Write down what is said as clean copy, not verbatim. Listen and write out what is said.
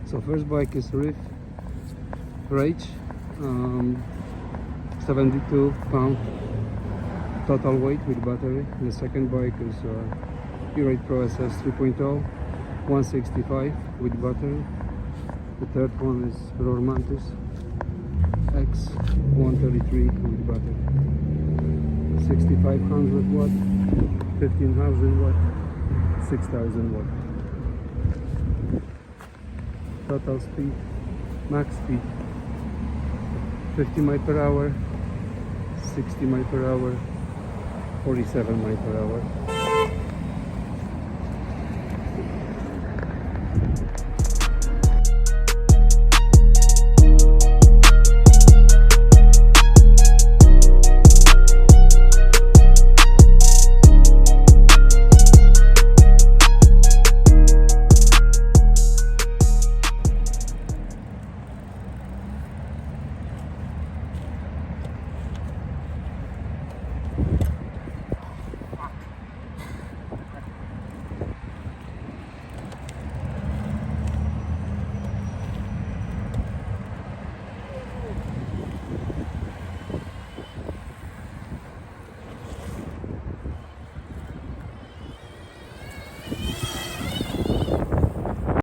So first bike is RIF Bike, 72 pound total weight with battery. The second bike is eRide Pro SS3.0, 165 with battery. The third one is Rawrr Mantis X 133 with battery. 6500 watt, 1500 watt, 6000 watt. Total speed, max speed, 50 miles per hour, 60 miles per hour, 47 miles per hour.